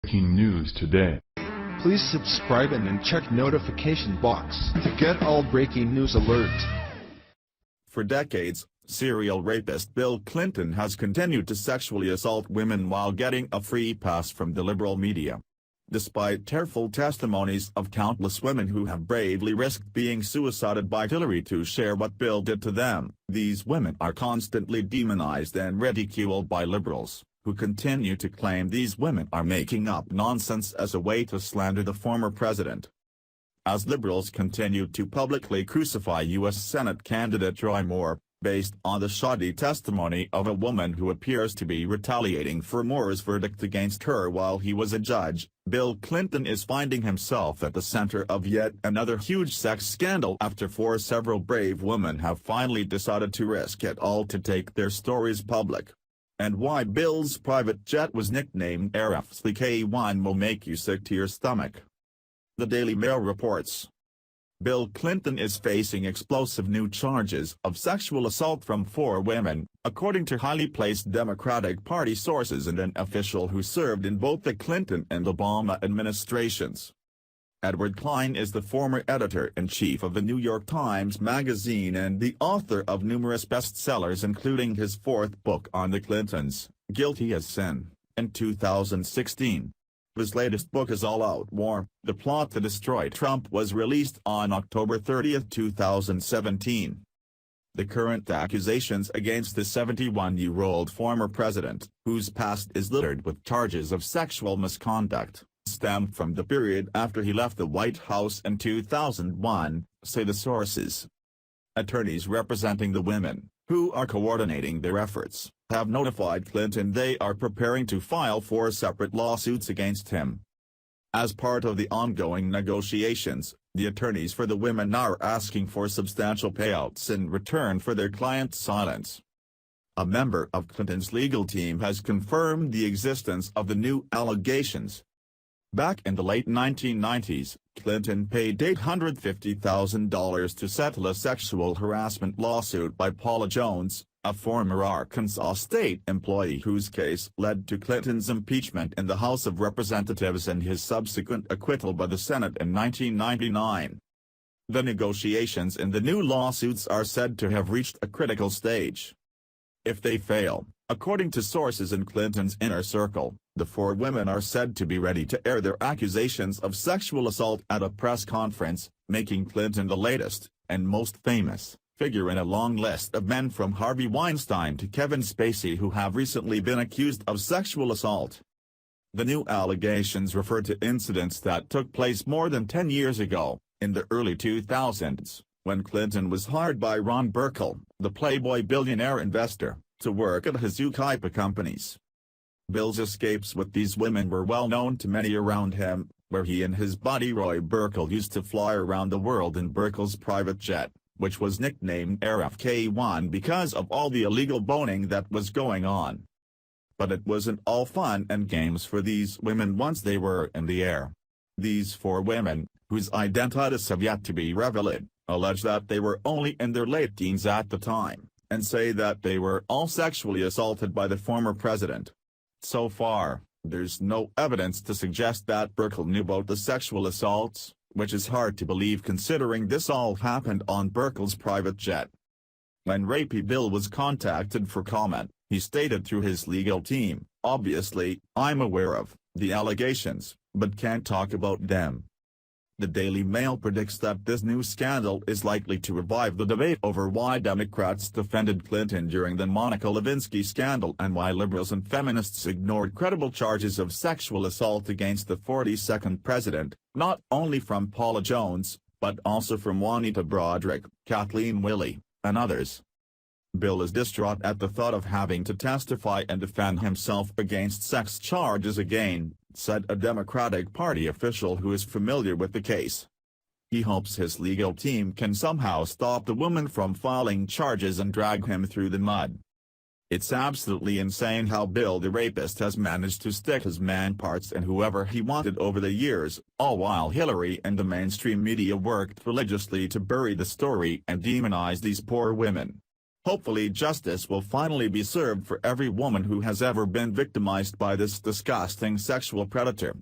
Breaking news today. Please subscribe and then check notification box to get all breaking news alerts. For decades, serial rapist Bill Clinton has continued to sexually assault women while getting a free pass from the liberal media. Despite tearful testimonies of countless women who have bravely risked being suicided by Hillary to share what Bill did to them, these women are constantly demonized and ridiculed by liberals, who continue to claim these women are making up nonsense as a way to slander the former president. As liberals continue to publicly crucify U.S. Senate candidate Roy Moore, based on the shoddy testimony of a woman who appears to be retaliating for Moore's verdict against her while he was a judge, Bill Clinton is finding himself at the center of yet another huge sex scandal after several brave women have finally decided to risk it all to take their stories public. And why Bill's private jet was nicknamed FILTHIEST K1 will make you sick to your stomach. The Daily Mail reports. Bill Clinton is facing explosive new charges of sexual assault from 4 women, according to highly placed Democratic Party sources and an official who served in both the Clinton and Obama administrations. Edward Klein is the former editor-in-chief of the New York Times Magazine and the author of numerous bestsellers including his 4th book on the Clintons, Guilty as Sin, in 2016. His latest book is All Out War, The Plot to Destroy Trump was released on October 30, 2017. The current accusations against the 71-year-old former president, whose past is littered with charges of sexual misconduct, stem from the period after he left the White House in 2001, say the sources. Attorneys representing the women, who are coordinating their efforts, have notified Clinton they are preparing to file 4 separate lawsuits against him. As part of the ongoing negotiations, the attorneys for the women are asking for substantial payouts in return for their client's silence. A member of Clinton's legal team has confirmed the existence of the new allegations. Back in the late 1990s, Clinton paid $850,000 to settle a sexual harassment lawsuit by Paula Jones, a former Arkansas state employee whose case led to Clinton's impeachment in the House of Representatives and his subsequent acquittal by the Senate in 1999. The negotiations in the new lawsuits are said to have reached a critical stage. If they fail, according to sources in Clinton's inner circle, the 4 women are said to be ready to air their accusations of sexual assault at a press conference, making Clinton the latest, and most famous, figure in a long list of men from Harvey Weinstein to Kevin Spacey who have recently been accused of sexual assault. The new allegations refer to incidents that took place more than 10 years ago, in the early 2000s, when Clinton was hired by Ron Burkle, the Playboy billionaire investor, to work at his Yucaipa companies. Bill's escapes with these women were well known to many around him, where he and his buddy Roy Burkle used to fly around the world in Burkle's private jet, which was nicknamed RFK-1 because of all the illegal boning that was going on. But it wasn't all fun and games for these women once they were in the air. These 4 women, whose identities have yet to be revealed, allege that they were only in their late teens at the time, and say that they were all sexually assaulted by the former president. So far, there's no evidence to suggest that Burkle knew about the sexual assaults, which is hard to believe considering this all happened on Burkle's private jet. When Rapey Bill was contacted for comment, he stated through his legal team, "Obviously, I'm aware of the allegations, but can't talk about them." The Daily Mail predicts that this new scandal is likely to revive the debate over why Democrats defended Clinton during the Monica Lewinsky scandal and why liberals and feminists ignored credible charges of sexual assault against the 42nd president, not only from Paula Jones, but also from Juanita Broaddrick, Kathleen Willey, and others. Bill is distraught at the thought of having to testify and defend himself against sex charges again, said a Democratic Party official who is familiar with the case. He hopes his legal team can somehow stop the woman from filing charges and drag him through the mud. It's absolutely insane how Bill the rapist has managed to stick his man parts in whoever he wanted over the years, all while Hillary and the mainstream media worked religiously to bury the story and demonize these poor women. Hopefully justice will finally be served for every woman who has ever been victimized by this disgusting sexual predator.